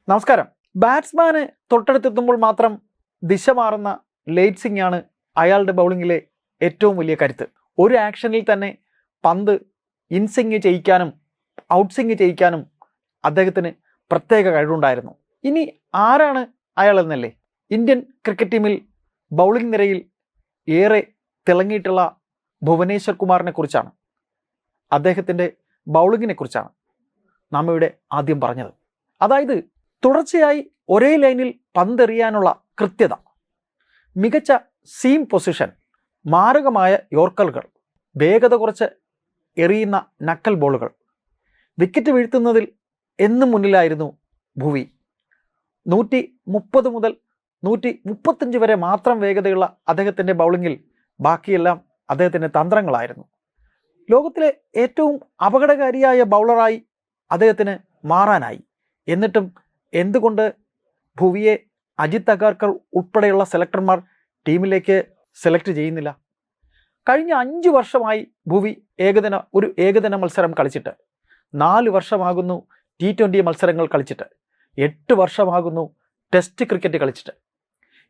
നമസ്കാരം. ബാറ്റ്സ്മാന് തൊട്ടടുത്തെത്തുമ്പോൾ മാത്രം ദിശ മാറുന്ന ലേറ്റ് സിംഗ് ആണ് അയാളുടെ ബൗളിങ്ങിലെ ഏറ്റവും വലിയ കരുത്ത്. ഒരു ആക്ഷനിൽ തന്നെ പന്ത് ഇൻസിങ് ചെയ്യിക്കാനും ഔട്ട് സിങ് ചെയ്യിക്കാനും അദ്ദേഹത്തിന് പ്രത്യേക കഴിവുണ്ടായിരുന്നു. ഇനി ആരാണ് അയാൾ എന്നല്ലേ? ഇന്ത്യൻ ക്രിക്കറ്റ് ടീമിൽ ബൗളിംഗ് നിരയിൽ ഏറെ തിളങ്ങിയിട്ടുള്ള ഭുവനേശ്വർ കുമാറിനെ കുറിച്ചാണ്, അദ്ദേഹത്തിൻ്റെ ബൗളിങ്ങിനെ കുറിച്ചാണ് നാം ഇവിടെ ആദ്യം പറഞ്ഞത്. അതായത് തുടർച്ചയായി ഒരേ ലൈനിൽ പന്തെറിയാനുള്ള കൃത്യത, മികച്ച സീം പൊസിഷൻ, മാരകമായ യോർക്കറുകൾ, വേഗത കുറച്ച് എറിയുന്ന നക്കൽ ബോളുകൾ, വിക്കറ്റ് വീഴ്ത്തുന്നതിൽ എന്നും മുന്നിലായിരുന്നു ഭുവി. 130 മുതൽ 135 വരെ മാത്രം വേഗതയുള്ള അദ്ദേഹത്തിൻ്റെ ബൗളിങ്ങിൽ ബാക്കിയെല്ലാം അദ്ദേഹത്തിൻ്റെ തന്ത്രങ്ങളായിരുന്നു. ലോകത്തിലെ ഏറ്റവും അപകടകാരിയായ ബൗളറായി അദ്ദേഹത്തിന് മാറാനായി. എന്നിട്ടും എന്തുകൊണ്ട് ഭുവിയെ അജിത് അഗാർക്കർ ഉൾപ്പെടെയുള്ള സെലക്ടർമാർ ടീമിലേക്ക് സെലക്ട് ചെയ്യുന്നില്ല? കഴിഞ്ഞ 5 വർഷമായി ഭുവി ഒരു ഏകദിന മത്സരം കളിച്ചിട്ട്, 4 വർഷമാകുന്നു T20 മത്സരങ്ങൾ കളിച്ചിട്ട്, 8 വർഷമാകുന്നു ടെസ്റ്റ് ക്രിക്കറ്റ് കളിച്ചിട്ട്.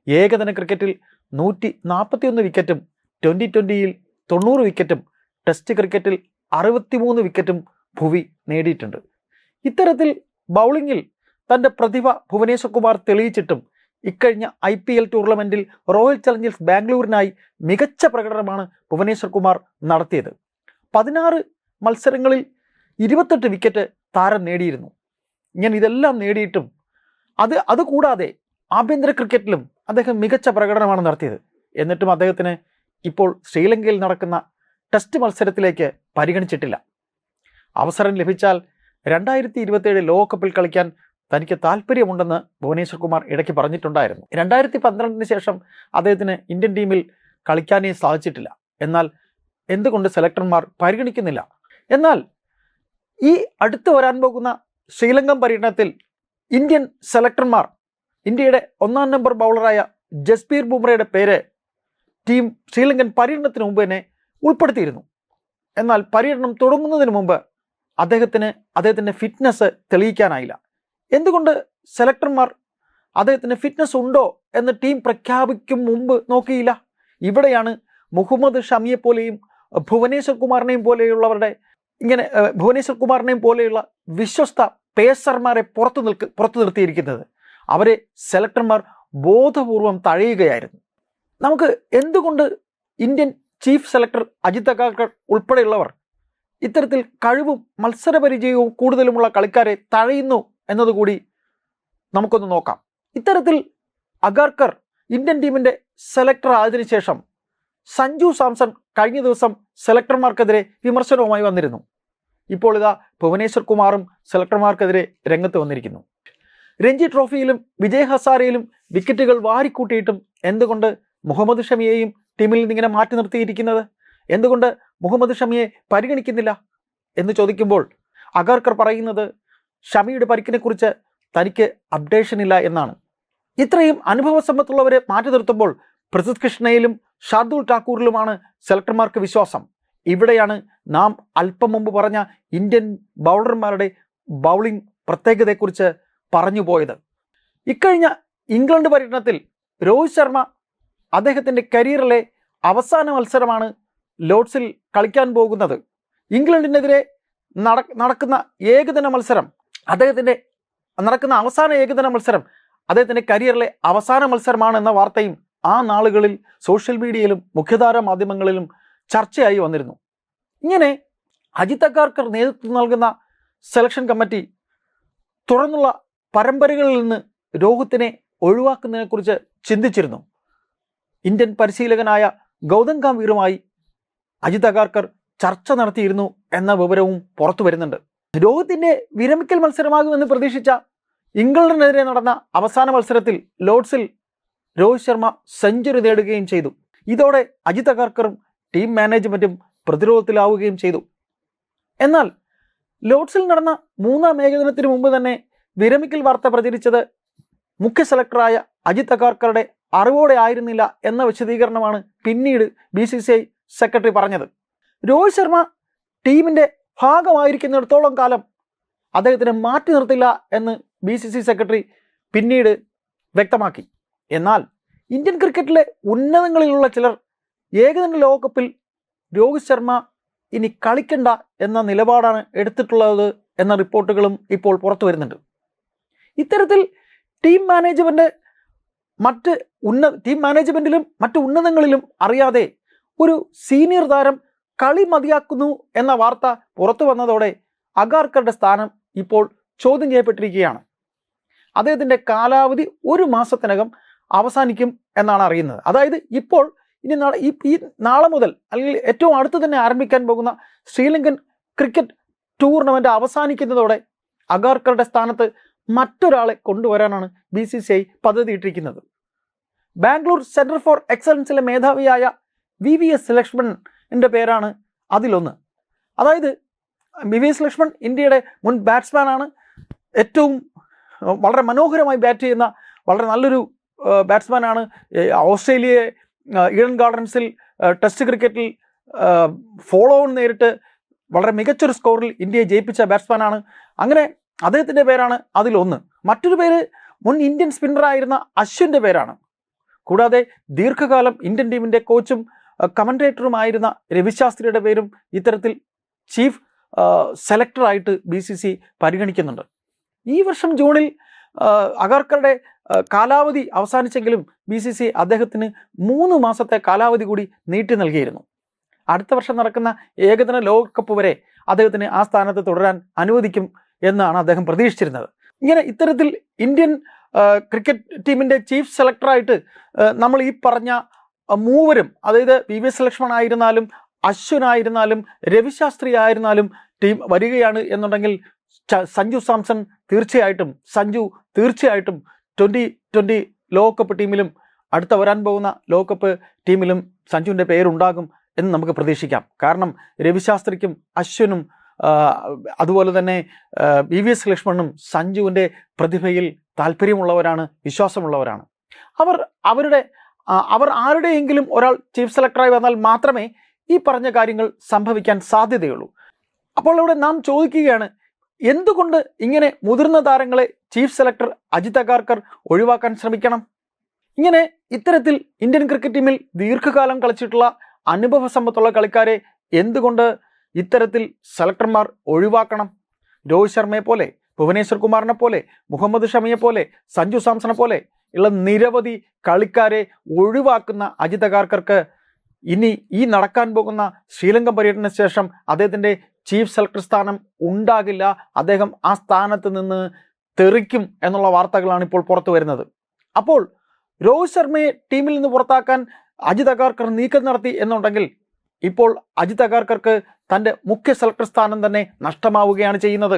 ഏകദിന ക്രിക്കറ്റിൽ 141 വിക്കറ്റും, T20യിൽ 90 വിക്കറ്റും, ടെസ്റ്റ് ക്രിക്കറ്റിൽ 63 വിക്കറ്റും ഭുവി നേടിയിട്ടുണ്ട്. ഇത്തരത്തിൽ ബൗളിങ്ങിൽ തൻ്റെ പ്രതിഭ ഭുവനേശ്വർ കുമാർ തെളിയിച്ചിട്ടും ഇക്കഴിഞ്ഞ IPL ടൂർണമെൻറ്റിൽ റോയൽ ചലഞ്ചേഴ്സ് ബാംഗ്ലൂരിനായി മികച്ച പ്രകടനമാണ് ഭുവനേശ്വർ കുമാർ നടത്തിയത്. 16 മത്സരങ്ങളിൽ 28 വിക്കറ്റ് താരം നേടിയിരുന്നു. ഇങ്ങനെ ഇതെല്ലാം നേടിയിട്ടും അതുകൂടാതെ ആഭ്യന്തര ക്രിക്കറ്റിലും അദ്ദേഹം മികച്ച പ്രകടനമാണ് നടത്തിയത്. എന്നിട്ടും അദ്ദേഹത്തിന് ഇപ്പോൾ ശ്രീലങ്കയിൽ നടക്കുന്ന ടെസ്റ്റ് മത്സരത്തിലേക്ക് പരിഗണിച്ചിട്ടില്ല. അവസരം ലഭിച്ചാൽ 2027 ലോകകപ്പിൽ കളിക്കാൻ തനിക്ക് താല്പര്യമുണ്ടെന്ന് ഭുവനേശ്വർ കുമാർ ഇടയ്ക്ക് പറഞ്ഞിട്ടുണ്ടായിരുന്നു. 2012 ശേഷം അദ്ദേഹത്തിന് ഇന്ത്യൻ ടീമിൽ കളിക്കാനേ സാധിച്ചിട്ടില്ല. എന്നാൽ എന്തുകൊണ്ട് സെലക്ടർമാർ പരിഗണിക്കുന്നില്ല? എന്നാൽ ഈ അടുത്ത് വരാൻ പോകുന്ന ശ്രീലങ്കൻ പര്യടനത്തിൽ ഇന്ത്യൻ സെലക്ടർമാർ ഇന്ത്യയുടെ 1-ാം നമ്പർ ബൗളറായ ജസ്പ്രീത് ബുംറയുടെ പേര് ടീം ശ്രീലങ്കൻ പര്യടനത്തിന് മുമ്പ് തന്നെ ഉൾപ്പെടുത്തിയിരുന്നു. എന്നാൽ പര്യടനം തുടങ്ങുന്നതിന് മുമ്പ് അദ്ദേഹത്തിൻ്റെ ഫിറ്റ്നസ് തെളിയിക്കാനായില്ല. എന്തുകൊണ്ട് സെലക്ടർമാർ അദ്ദേഹത്തിന് ഫിറ്റ്നസ് ഉണ്ടോ എന്ന് ടീം പ്രഖ്യാപിക്കും മുമ്പ് നോക്കിയില്ല? ഇവിടെയാണ് മുഹമ്മദ് ഷമിയെ പോലെയും ഭുവനേശ്വർ കുമാറിനെയും പോലെയുള്ള വിശ്വസ്ത പേസർമാരെ പുറത്തു നിർത്തിയിരിക്കുന്നത്. അവരെ സെലക്ടർമാർ ബോധപൂർവം തഴയുകയായിരുന്നു. നമുക്ക് എന്തുകൊണ്ട് Indian chief selector Ajit Agarkar ഉൾപ്പെടെയുള്ളവർ ഇത്തരത്തിൽ കഴിവും മത്സരപരിചയവും കൂടുതലുമുള്ള കളിക്കാരെ തഴയുന്നു എന്നതുകൂടി നമുക്കൊന്ന് നോക്കാം. ഇത്തരത്തിൽ അഗാർക്കർ ഇന്ത്യൻ ടീമിൻ്റെ സെലക്ടർ ആയതിനു ശേഷം സഞ്ജു സാംസൺ കഴിഞ്ഞ ദിവസം സെലക്ടർമാർക്കെതിരെ വിമർശനവുമായി വന്നിരുന്നു. ഇപ്പോൾ ഇതാ ഭുവനേശ്വർ കുമാറും സെലക്ടർമാർക്കെതിരെ രംഗത്ത് വന്നിരിക്കുന്നു. രഞ്ജി ട്രോഫിയിലും വിജയ് ഹസാരയിലും വിക്കറ്റുകൾ വാരിക്കൂട്ടിയിട്ടും എന്തുകൊണ്ട് മുഹമ്മദ് ഷമിയെയും ടീമിൽ നിന്നിങ്ങനെ മാറ്റി നിർത്തിയിരിക്കുന്നത്? എന്തുകൊണ്ട് മുഹമ്മദ് ഷമിയെ പരിഗണിക്കുന്നില്ല എന്ന് ചോദിക്കുമ്പോൾ അഗാർക്കർ പറയുന്നത് ഷമിയുടെ പരിക്കിനെക്കുറിച്ച് തനിക്ക് അപ്ഡേഷൻ ഇല്ല എന്നാണ്. ഇത്രയും അനുഭവ സമ്പത്തുള്ളവരെ മാറ്റി നിർത്തുമ്പോൾ പ്രസിദ്ധ് കൃഷ്ണയിലും ഷാർദുൽ ഠാക്കൂറിലുമാണ് സെലക്ടർമാർക്ക് വിശ്വാസം. ഇവിടെയാണ് നാം അല്പം മുമ്പ് പറഞ്ഞ ഇന്ത്യൻ ബൗളർമാരുടെ ബൗളിംഗ് പ്രത്യേകതയെക്കുറിച്ച് പറഞ്ഞു പോയത്. ഇക്കഴിഞ്ഞ ഇംഗ്ലണ്ട് പര്യടനത്തിൽ രോഹിത് ശർമ്മ അദ്ദേഹത്തിൻ്റെ കരിയറിലെ അവസാന മത്സരമാണ് ലോർഡ്സിൽ കളിക്കാൻ പോകുന്നത്. ഇംഗ്ലണ്ടിനെതിരെ നടക്കുന്ന ഏകദിന മത്സരം അവസാന ഏകദിന മത്സരം അദ്ദേഹത്തിൻ്റെ കരിയറിലെ അവസാന മത്സരമാണ് എന്ന വാർത്തയും ആ നാളുകളിൽ സോഷ്യൽ മീഡിയയിലും മുഖ്യധാരാ മാധ്യമങ്ങളിലും ചർച്ചയായി വന്നിരുന്നു. ഇങ്ങനെ അജിത് അഗാർക്കർ നേതൃത്വം നൽകുന്ന സെലക്ഷൻ കമ്മിറ്റി തുറന്നുള്ള പരമ്പരകളിൽ നിന്ന് രോഹിത്തിനെ ഒഴിവാക്കുന്നതിനെക്കുറിച്ച് ചിന്തിച്ചിരുന്നു. ഇന്ത്യൻ പരിശീലകനായ ഗൗതം ഗംഭീറുമായി അജിത് അഗാർക്കർ ചർച്ച നടത്തിയിരുന്നു എന്ന വിവരവും പുറത്തു വരുന്നുണ്ട്. രോഹിത്തിൻ്റെ വിരമിക്കൽ മത്സരമാകുമെന്ന് പ്രതീക്ഷിച്ച ഇംഗ്ലണ്ടിനെതിരെ നടന്ന അവസാന മത്സരത്തിൽ ലോർഡ്സിൽ രോഹിത് ശർമ്മ സെഞ്ചുറി നേടുകയും ചെയ്തു. ഇതോടെ അജിത് അഗാർക്കറും ടീം മാനേജ്മെൻറ്റും പ്രതിരോധത്തിലാവുകയും ചെയ്തു. എന്നാൽ ലോർഡ്സിൽ നടന്ന 3-ാം ഏകദിനത്തിന് മുമ്പ് തന്നെ വിരമിക്കൽ വാർത്ത പ്രചരിച്ചത് മുഖ്യ സെലക്ടറായ അജിത് അഗാർക്കറുടെ അറിവോടെ ആയിരുന്നില്ല എന്ന വിശദീകരണമാണ് പിന്നീട് BCCI സെക്രട്ടറി പറഞ്ഞത്. രോഹിത് ശർമ്മ ടീമിൻ്റെ ഭാഗമായിരിക്കുന്നിടത്തോളം കാലം അദ്ദേഹത്തിനെ മാറ്റി നിർത്തില്ല എന്ന് BCCI സെക്രട്ടറി പിന്നീട് വ്യക്തമാക്കി. എന്നാൽ ഇന്ത്യൻ ക്രിക്കറ്റിലെ ഉന്നതങ്ങളിലുള്ള ചിലർ ഏകദിന ലോകകപ്പിൽ രോഹിത് ശർമ്മ ഇനി കളിക്കണ്ട എന്ന നിലപാടാണ് എടുത്തിട്ടുള്ളത് എന്ന റിപ്പോർട്ടുകളും ഇപ്പോൾ പുറത്തു വരുന്നുണ്ട്. ഇത്തരത്തിൽ ടീം മാനേജ്മെന്റിലും മറ്റ് ഉന്നതങ്ങളിലും അറിയാതെ ഒരു സീനിയർ താരം കളി മതിയാക്കുന്നു എന്ന വാർത്ത പുറത്തു വന്നതോടെ അഗാർക്കറുടെ സ്ഥാനം ഇപ്പോൾ ചോദ്യം ചെയ്യപ്പെട്ടിരിക്കുകയാണ്. അദ്ദേഹത്തിൻ്റെ കാലാവധി 1 മാസത്തിനകം അവസാനിക്കും എന്നാണ് അറിയുന്നത്. അതായത് ഇപ്പോൾ ഇനി നാളെ മുതൽ അല്ലെങ്കിൽ ഏറ്റവും അടുത്ത് തന്നെ ആരംഭിക്കാൻ പോകുന്ന ശ്രീലങ്കൻ ക്രിക്കറ്റ് ടൂർണമെന്റ് അവസാനിക്കുന്നതോടെ അഗാർക്കറുടെ സ്ഥാനത്ത് മറ്റൊരാളെ കൊണ്ടുവരാനാണ് BCCI പദ്ധതിയിട്ടിരിക്കുന്നത്. ബാംഗ്ലൂർ സെന്റർ ഫോർ എക്സലൻസിലെ മേധാവിയായ VVS ലക്ഷ്മണിൻ്റെ പേരാണ് അതിലൊന്ന്. അതായത് VVS ലക്ഷ്മൺ ഇന്ത്യയുടെ മുൻ ബാറ്റ്സ്മാനാണ്. ഏറ്റവും വളരെ മനോഹരമായി ബാറ്റ് ചെയ്യുന്ന വളരെ നല്ലൊരു ബാറ്റ്സ്മാനാണ്. ഓസ്ട്രേലിയയെ ഈഡൻ ഗാർഡൻസിൽ ടെസ്റ്റ് ക്രിക്കറ്റിൽ ഫോളോ ഓൺ നേരിട്ട് വളരെ മികച്ചൊരു സ്കോറിൽ ഇന്ത്യയെ ജയിപ്പിച്ച ബാറ്റ്സ്മാനാണ്. അങ്ങനെ അദ്ദേഹത്തിൻ്റെ പേരാണ് അതിലൊന്ന്. മറ്റൊരു പേര് മുൻ ഇന്ത്യൻ സ്പിന്നറായിരുന്ന അശ്വിൻ്റെ പേരാണ്. കൂടാതെ ദീർഘകാലം ഇന്ത്യൻ ടീമിൻ്റെ കോച്ചും കമൻറ്റേറ്ററുമായിരുന്ന രവിശാസ്ത്രിയുടെ പേരും ഇത്തരത്തിൽ ചീഫ് സെലക്ടറായിട്ട് BCCI പരിഗണിക്കുന്നുണ്ട്. ഈ വർഷം ജൂണിൽ അഗാർക്കറുടെ കാലാവധി അവസാനിച്ചെങ്കിലും BCCI അദ്ദേഹത്തിന് 3 മാസത്തെ കാലാവധി കൂടി നീട്ടി നൽകിയിരുന്നു. അടുത്ത വർഷം നടക്കുന്ന ഏകദിന ലോകകപ്പ് വരെ അദ്ദേഹത്തിന് ആ സ്ഥാനത്ത് തുടരാൻ അനുവദിക്കും എന്നാണ് അദ്ദേഹം പ്രതീക്ഷിച്ചിരുന്നത്. ഇത്തരത്തിൽ ഇന്ത്യൻ ക്രിക്കറ്റ് ടീമിൻ്റെ ചീഫ് സെലക്ടറായിട്ട് നമ്മൾ ഈ പറഞ്ഞ മൂവരും, അതായത് VVS ലക്ഷ്മൺ ആയിരുന്നാലും അശ്വിനായിരുന്നാലും രവിശാസ്ത്രി ആയിരുന്നാലും ടീം വരികയാണ് എന്നുണ്ടെങ്കിൽ സഞ്ജു സാംസൺ തീർച്ചയായിട്ടും 2020 ലോകകപ്പ് ടീമിലും അടുത്ത വരാൻ പോകുന്ന ലോകകപ്പ് ടീമിലും സഞ്ജുവിൻ്റെ പേരുണ്ടാകും എന്ന് നമുക്ക് പ്രതീക്ഷിക്കാം. കാരണം രവിശാസ്ത്രിക്കും അശ്വിനും അതുപോലെ തന്നെ VVS ലക്ഷ്മണും സഞ്ജുവിൻ്റെ പ്രതിഭയിൽ താല്പര്യമുള്ളവരാണ്, വിശ്വാസമുള്ളവരാണ്. അവർ ആരുടെയെങ്കിലും ഒരാൾ ചീഫ് സെലക്ടറായി വന്നാൽ മാത്രമേ ഈ പറഞ്ഞ കാര്യങ്ങൾ സംഭവിക്കാൻ സാധ്യതയുള്ളൂ. അപ്പോൾ ഇവിടെ നാം ചോദിക്കുകയാണ്, എന്തുകൊണ്ട് ഇങ്ങനെ മുതിർന്ന താരങ്ങളെ ചീഫ് സെലക്ടർ അജിത് അഗാർക്കർ ഒഴിവാക്കാൻ ശ്രമിക്കണം? ഇത്തരത്തിൽ ഇന്ത്യൻ ക്രിക്കറ്റ് ടീമിൽ ദീർഘകാലം കളിച്ചിട്ടുള്ള അനുഭവ സമ്പത്തുള്ള കളിക്കാരെ എന്തുകൊണ്ട് ഇത്തരത്തിൽ സെലക്ടർമാർ ഒഴിവാക്കണം? രോഹിത് ശർമ്മയെ പോലെ, ഭുവനേശ്വർ കുമാറിനെ പോലെ, മുഹമ്മദ് ഷമിയെ പോലെ, സഞ്ജു സാംസണെ പോലെ ഉള്ള നിരവധി കളിക്കാരെ ഒഴിവാക്കുന്ന അജിത് അഗാർക്കർക്ക് ഇനി ഈ നടക്കാൻ പോകുന്ന ശ്രീലങ്കൻ പര്യടനത്തിന് ശേഷം അദ്ദേഹത്തിൻ്റെ ചീഫ് സെലക്ടർ സ്ഥാനം ഉണ്ടാകില്ല. അദ്ദേഹം ആ സ്ഥാനത്ത് നിന്ന് തെറിക്കും എന്നുള്ള വാർത്തകളാണ് ഇപ്പോൾ പുറത്തു വരുന്നത്. അപ്പോൾ രോഹിത് ശർമ്മയെ ടീമിൽ നിന്ന് പുറത്താക്കാൻ അജിത് അഗാർക്കർ നീക്കം നടത്തി എന്നുണ്ടെങ്കിൽ ഇപ്പോൾ അജിത് അഗാർക്കർക്ക് തൻ്റെ മുഖ്യ സെലക്ടർ സ്ഥാനം തന്നെ നഷ്ടമാവുകയാണ് ചെയ്യുന്നത്.